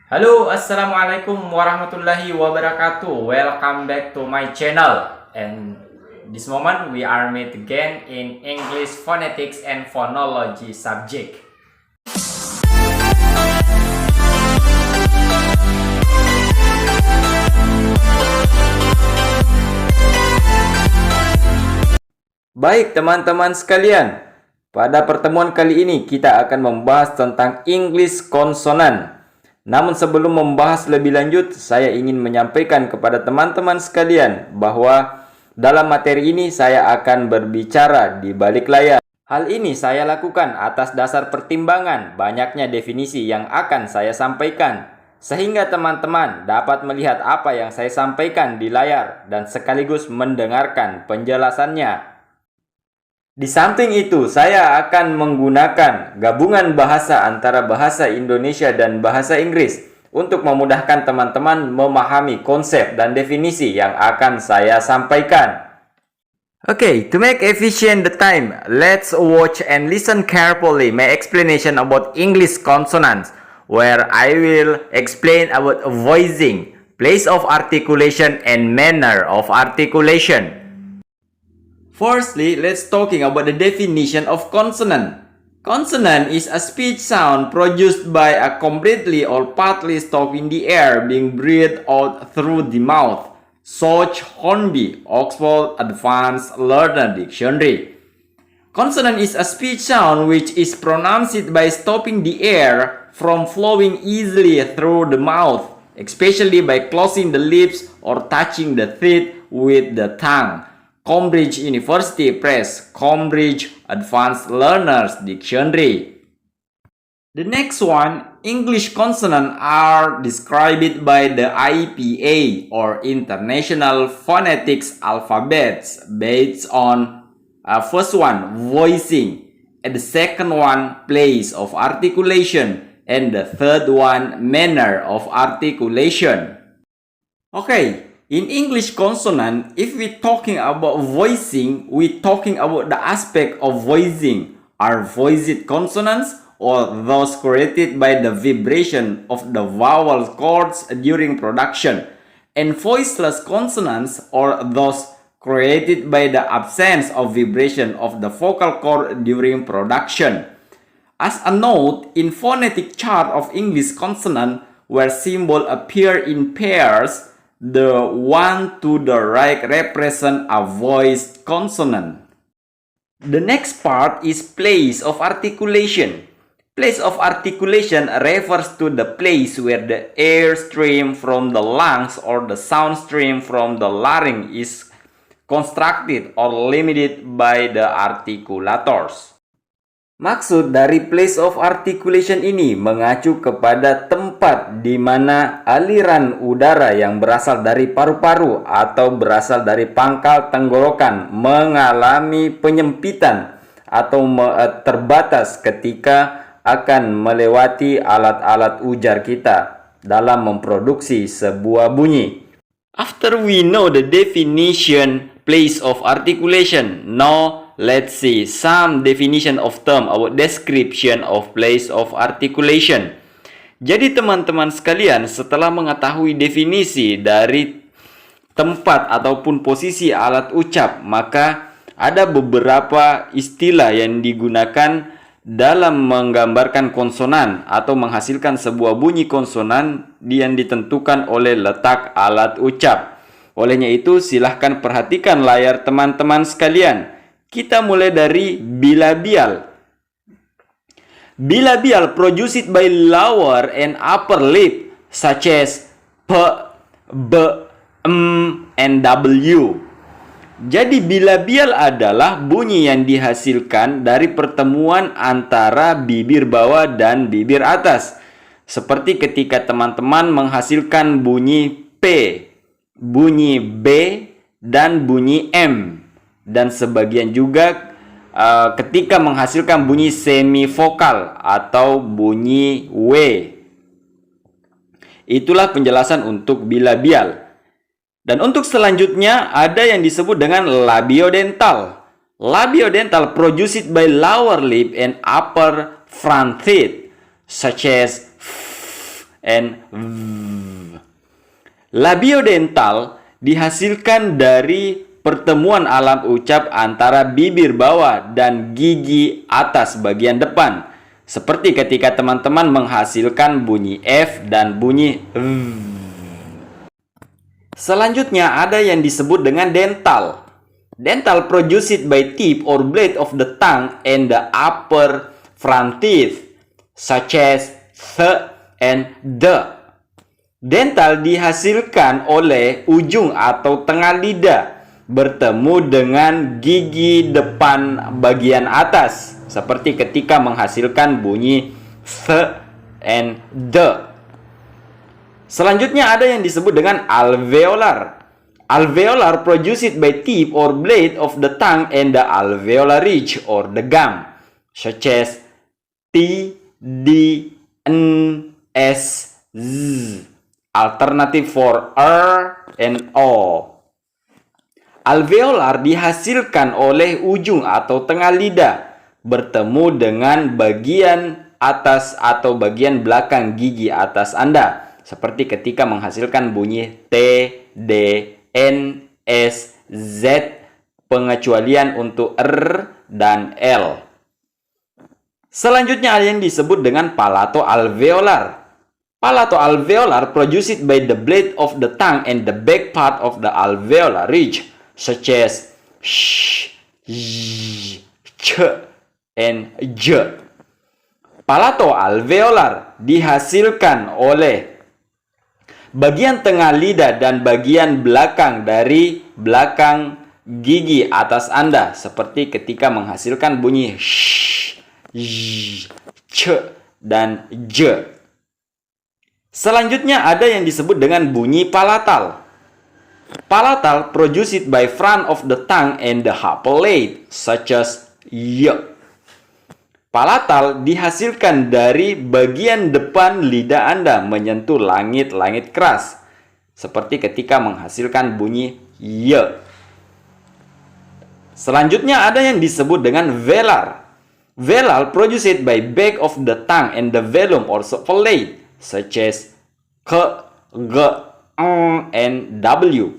Halo, assalamualaikum warahmatullahi wabarakatuh. Welcome back to my channel. And this moment we are meet again in English phonetics and phonology subject. Baik teman-teman sekalian, pada pertemuan kali ini kita akan membahas tentang English konsonan. Namun sebelum membahas lebih lanjut, saya ingin menyampaikan kepada teman-teman sekalian bahwa dalam materi ini saya akan berbicara di balik layar. Hal ini saya lakukan atas dasar pertimbangan banyaknya definisi yang akan saya sampaikan, sehingga teman-teman dapat melihat apa yang saya sampaikan di layar dan sekaligus mendengarkan penjelasannya. Di samping itu, saya akan menggunakan gabungan bahasa antara bahasa Indonesia dan bahasa Inggris untuk memudahkan teman-teman memahami konsep dan definisi yang akan saya sampaikan. Okay, to make efficient the time, let's watch and listen carefully my explanation about English consonants, where I will explain about voicing, place of articulation, and manner of articulation. Firstly, let's talking about the definition of consonant. Consonant is a speech sound produced by a completely or partly stop in the air being breathed out through the mouth. Soch Hornby, Oxford Advanced Learner Dictionary. Consonant is a speech sound which is pronounced by stopping the air from flowing easily through the mouth, especially by closing the lips or touching the teeth with the tongue. Cambridge University Press, Cambridge Advanced Learners Dictionary. The next one, English consonants are described by the IPA or International Phonetics Alphabets based on first one, voicing, and the second one, place of articulation, and the third one, manner of articulation. Okay. In English consonant, if we talking about voicing, we talking about the aspect of voicing. Are voiced consonants or those created by the vibration of the vowel cords during production, and voiceless consonants or those created by the absence of vibration of the vocal cord during production. As a note, in phonetic chart of English consonant, where symbol appear in pairs, the one to the right represent a voiced consonant. The next part is place of articulation. Place of articulation refers to the place where the air stream from the lungs or the sound stream from the larynx is constructed or limited by the articulators. Maksud dari place of articulation ini mengacu kepada tempat di mana aliran udara yang berasal dari paru-paru atau berasal dari pangkal tenggorokan mengalami penyempitan atau terbatas ketika akan melewati alat-alat ujar kita dalam memproduksi sebuah bunyi. After we know the definition place of articulation, now let's see some definition of term or description of place of articulation. Jadi teman-teman sekalian, setelah mengetahui definisi dari tempat ataupun posisi alat ucap, maka ada beberapa istilah yang digunakan dalam menggambarkan konsonan atau menghasilkan sebuah bunyi konsonan yang ditentukan oleh letak alat ucap. Olehnya itu, silahkan perhatikan layar teman-teman sekalian. Kita mulai dari bilabial. Bilabial produced by lower and upper lip such as P, B, M, and W. Jadi bilabial adalah bunyi yang dihasilkan dari pertemuan antara bibir bawah dan bibir atas. Seperti ketika teman-teman menghasilkan bunyi P, bunyi B, dan bunyi M. Dan sebagian juga ketika menghasilkan bunyi semivokal atau bunyi W. Itulah penjelasan untuk bilabial. Dan untuk selanjutnya ada yang disebut dengan labiodental. Labiodental produced by lower lip and upper front teeth such as and v. Labiodental dihasilkan dari pertemuan alam ucap antara bibir bawah dan gigi atas bagian depan. Seperti ketika teman-teman menghasilkan bunyi F dan bunyi V. Selanjutnya ada yang disebut dengan dental. Dental produced by tip or blade of the tongue and the upper front teeth, such as th and the. Dental dihasilkan oleh ujung atau tengah lidah bertemu dengan gigi depan bagian atas, seperti ketika menghasilkan bunyi th and the. Selanjutnya ada yang disebut dengan alveolar. Alveolar produced by tip or blade of the tongue and the alveolar ridge or the gum, such as T, D, N, S, Z. Alternative for R and O. Alveolar dihasilkan oleh ujung atau tengah lidah bertemu dengan bagian atas atau bagian belakang gigi atas Anda, seperti ketika menghasilkan bunyi T, D, N, S, Z, pengecualian untuk R dan L. Selanjutnya ada yang disebut dengan palato alveolar. Palato alveolar produced by the blade of the tongue and the back part of the alveolar ridge, such as sh, j, ch, and j. Palato alveolar dihasilkan oleh bagian tengah lidah dan bagian belakang dari belakang gigi atas Anda, seperti ketika menghasilkan bunyi sh, j, ch, dan j. Selanjutnya ada yang disebut dengan bunyi palatal. Palatal produced by front of the tongue and the palate, such as y. Palatal dihasilkan dari bagian depan lidah Anda menyentuh langit-langit keras, seperti ketika menghasilkan bunyi y. Selanjutnya ada yang disebut dengan velar. Velar produced by back of the tongue and the velum or palate, such as K, G, Ng, and W.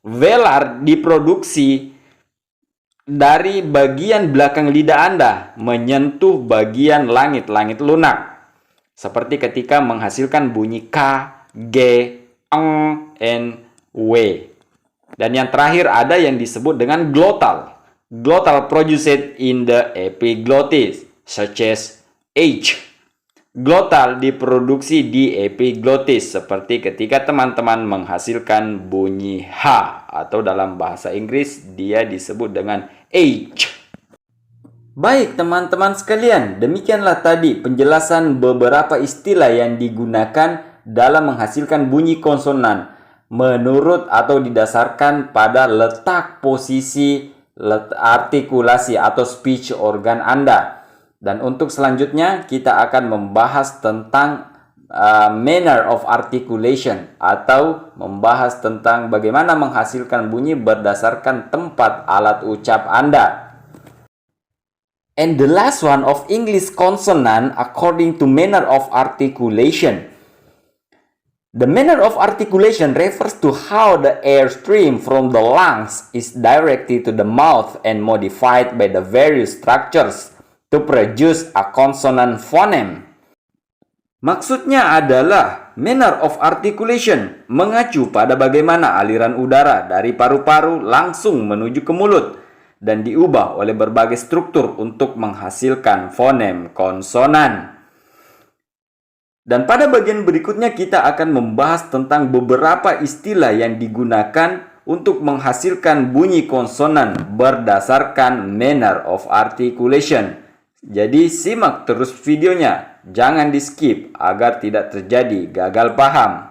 Velar diproduksi dari bagian belakang lidah Anda menyentuh bagian langit-langit lunak, seperti ketika menghasilkan bunyi K, G, Ng, and W. Dan yang terakhir ada yang disebut dengan glottal. Glottal produced in the epiglottis, such as H. Glottal diproduksi di epiglottis, seperti ketika teman-teman menghasilkan bunyi H, atau dalam bahasa Inggris dia disebut dengan H. Baik teman-teman sekalian, demikianlah tadi penjelasan beberapa istilah yang digunakan dalam menghasilkan bunyi konsonan menurut atau didasarkan pada letak posisi artikulasi atau speech organ Anda. Dan untuk selanjutnya kita akan membahas tentang manner of articulation, atau membahas tentang bagaimana menghasilkan bunyi berdasarkan tempat alat ucap Anda. And the last one of English consonant according to manner of articulation. The manner of articulation refers to how the air stream from the lungs is directed to the mouth and modified by the various structures to produce a consonant phoneme. Maksudnya adalah manner of articulation mengacu pada bagaimana aliran udara dari paru-paru langsung menuju ke mulut dan diubah oleh berbagai struktur untuk menghasilkan fonem konsonan. Dan pada bagian berikutnya kita akan membahas tentang beberapa istilah yang digunakan untuk menghasilkan bunyi konsonan berdasarkan manner of articulation. Jadi simak terus videonya, jangan di skip agar tidak terjadi gagal paham.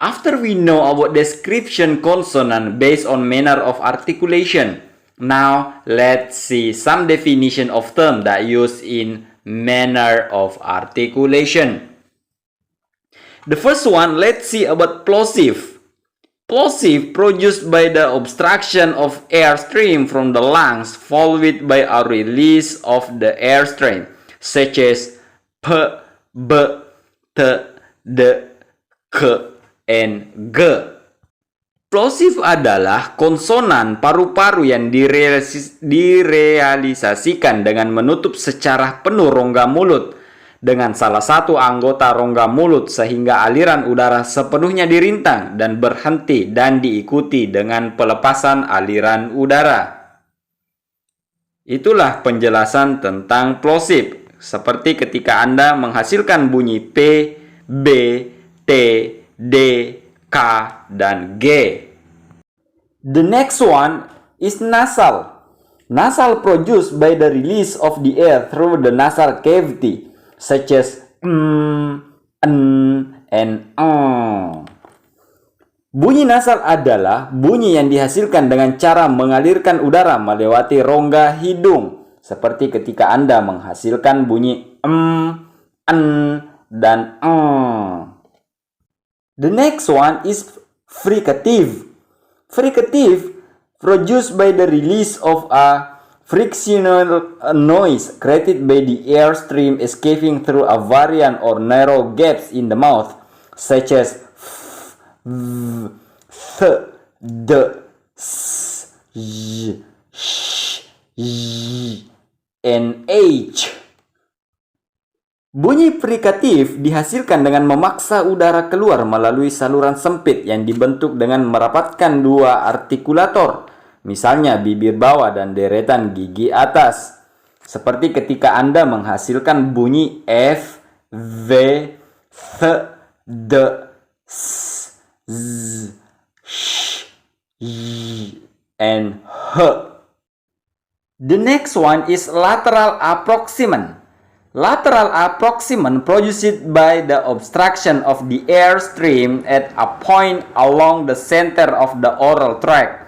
After we know about description consonant based on manner of articulation, now let's see some definition of term that use in manner of articulation. The first one, let's see about plosive. Plosive produced by the obstruction of airstream from the lungs followed by a release of the airstream, such as P, B, t, d, k, and g. Plosif adalah konsonan paru-paru yang direalisasikan dengan menutup secara penuh rongga mulut dengan salah satu anggota rongga mulut sehingga aliran udara sepenuhnya dirintang dan berhenti dan diikuti dengan pelepasan aliran udara. Itulah penjelasan tentang plosif, seperti ketika Anda menghasilkan bunyi P, B, T, D, K, dan G. The next one is nasal. Nasal produced by the release of the air through the nasal cavity, such as and Bunyi nasal adalah bunyi yang dihasilkan dengan cara mengalirkan udara melewati rongga hidung, seperti ketika Anda menghasilkan bunyi dan The next one is fricative. Fricative produced by the release of a frictional noise created by the air stream escaping through a variant or narrow gaps in the mouth, such as th, d, s, j, sh, y, and h. Bunyi frikatif dihasilkan dengan memaksa udara keluar melalui saluran sempit yang dibentuk dengan merapatkan dua artikulator, misalnya bibir bawah dan deretan gigi atas. Seperti ketika Anda menghasilkan bunyi F, V, Th, D, S, Z, Sh, Y, and H. The next one is lateral approximant. Lateral approximant produced by the obstruction of the air stream at a point along the center of the oral tract,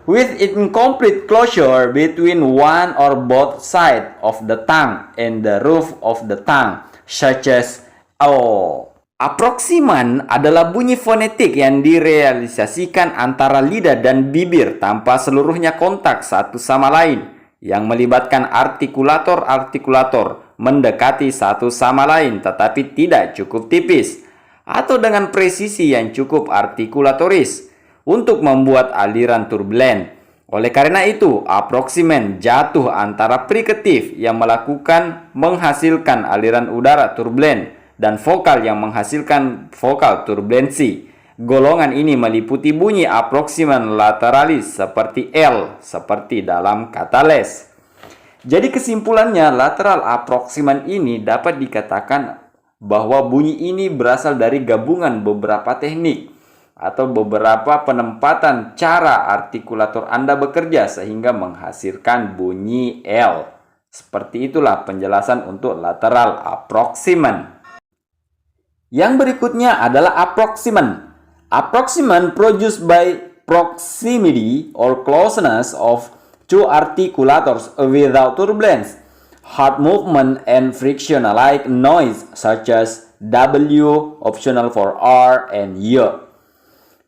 with incomplete closure between one or both sides of the tongue and the roof of the tongue, such as O. Approximant adalah bunyi fonetik yang direalisasikan antara lidah dan bibir tanpa seluruhnya kontak satu sama lain, yang melibatkan artikulator-artikulator mendekati satu sama lain tetapi tidak cukup tipis, atau dengan presisi yang cukup artikulatoris untuk membuat aliran turbulen. Oleh karena itu, approximant jatuh antara frikatif yang menghasilkan aliran udara turbulen dan vokal yang menghasilkan vokal turbulensi. Golongan ini meliputi bunyi approximant lateralis seperti L, seperti dalam kata les. Jadi kesimpulannya, lateral approximant ini dapat dikatakan bahwa bunyi ini berasal dari gabungan beberapa teknik atau beberapa penempatan cara artikulator Anda bekerja sehingga menghasilkan bunyi L. Seperti itulah penjelasan untuk lateral approximant. Yang berikutnya adalah approximant. Approximant produced by proximity or closeness of two articulators without turbulence, hard movement, and friction-like noise such as W, optional for R, and Y.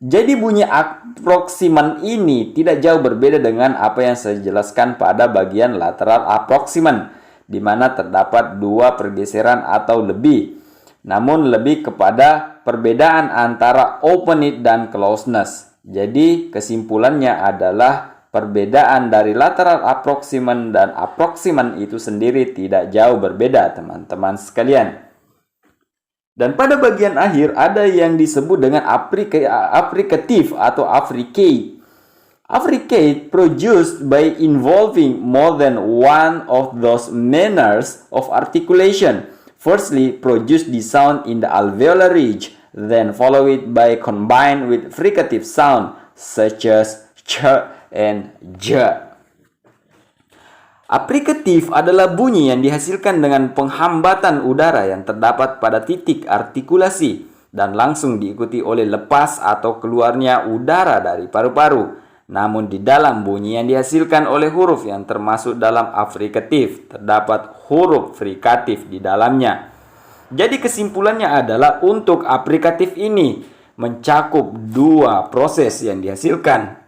Jadi bunyi approximant ini tidak jauh berbeda dengan apa yang saya jelaskan pada bagian lateral approximant, di mana terdapat dua pergeseran atau lebih, namun lebih kepada perbedaan antara opened dan closeness. Jadi kesimpulannya adalah perbedaan dari lateral approximant dan approximant itu sendiri tidak jauh berbeda, teman-teman sekalian. Dan pada bagian akhir ada yang disebut dengan affricative atau affricate. Affricate produced by involving more than one of those manners of articulation. Firstly, produce the sound in the alveolar ridge, then follow it by combined with fricative sound such as ch and j. Affricative adalah bunyi yang dihasilkan dengan penghambatan udara yang terdapat pada titik artikulasi dan langsung diikuti oleh lepas atau keluarnya udara dari paru-paru. Namun di dalam bunyi yang dihasilkan oleh huruf yang termasuk dalam affricative terdapat huruf frikatif di dalamnya. Jadi kesimpulannya adalah untuk affricative ini mencakup dua proses yang dihasilkan.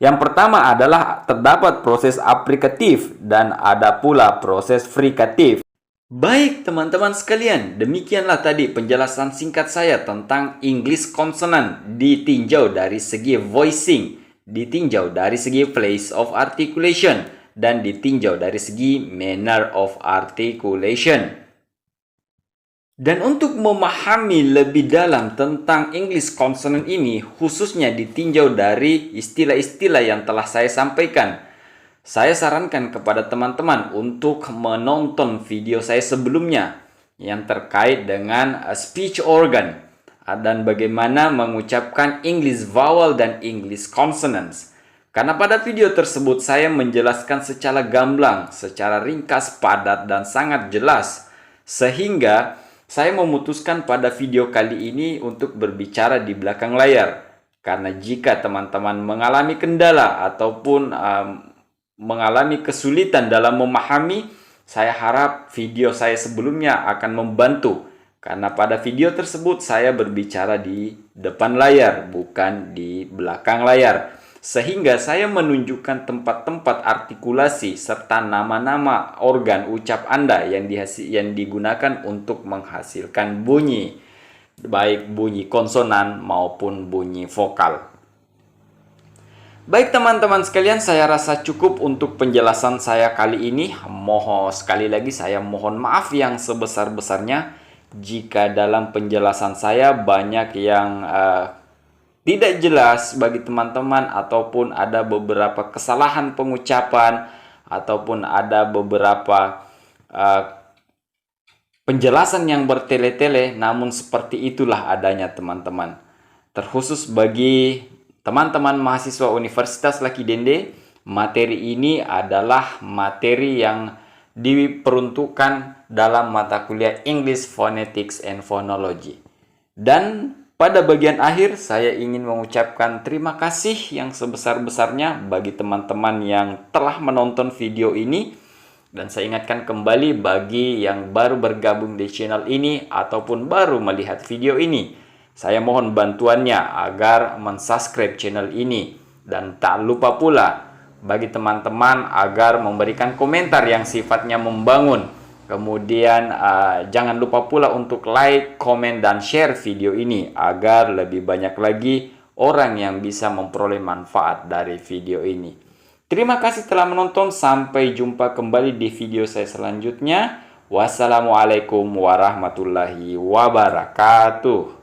Yang pertama adalah terdapat proses affricative dan ada pula proses frikatif. Baik teman-teman sekalian, demikianlah tadi penjelasan singkat saya tentang English consonant ditinjau dari segi voicing, ditinjau dari segi place of articulation, dan ditinjau dari segi manner of articulation. Dan untuk memahami lebih dalam tentang English consonant ini, khususnya ditinjau dari istilah-istilah yang telah saya sampaikan, saya sarankan kepada teman-teman untuk menonton video saya sebelumnya yang terkait dengan speech organ dan bagaimana mengucapkan English vowel dan English consonants. Karena pada video tersebut saya menjelaskan secara gamblang, secara ringkas, padat, dan sangat jelas. Sehingga saya memutuskan pada video kali ini untuk berbicara di belakang layar. Karena jika teman-teman mengalami kendala ataupun mengalami kesulitan dalam memahami, saya harap video saya sebelumnya akan membantu. Karena pada video tersebut saya berbicara di depan layar, bukan di belakang layar. Sehingga saya menunjukkan tempat-tempat artikulasi serta nama-nama organ ucap Anda yang digunakan untuk menghasilkan bunyi. Baik bunyi konsonan maupun bunyi vokal. Baik teman-teman sekalian, saya rasa cukup untuk penjelasan saya kali ini. Sekali lagi saya mohon maaf yang sebesar-besarnya jika dalam penjelasan saya banyak yang tidak jelas bagi teman-teman, ataupun ada beberapa kesalahan pengucapan, ataupun ada beberapa penjelasan yang bertele-tele. Namun seperti itulah adanya teman-teman. Terkhusus bagi teman-teman mahasiswa Universitas Laki Dende, materi ini adalah materi yang diperuntukkan dalam mata kuliah English Phonetics and Phonology. Dan pada bagian akhir saya ingin mengucapkan terima kasih yang sebesar-besarnya bagi teman-teman yang telah menonton video ini. Dan saya ingatkan kembali bagi yang baru bergabung di channel ini ataupun baru melihat video ini, saya mohon bantuannya agar mensubscribe channel ini. Dan tak lupa pula bagi teman-teman agar memberikan komentar yang sifatnya membangun. Kemudian jangan lupa pula untuk like, komen, dan share video ini agar lebih banyak lagi orang yang bisa memperoleh manfaat dari video ini. Terima kasih telah menonton. Sampai jumpa kembali di video saya selanjutnya. Wassalamualaikum warahmatullahi wabarakatuh.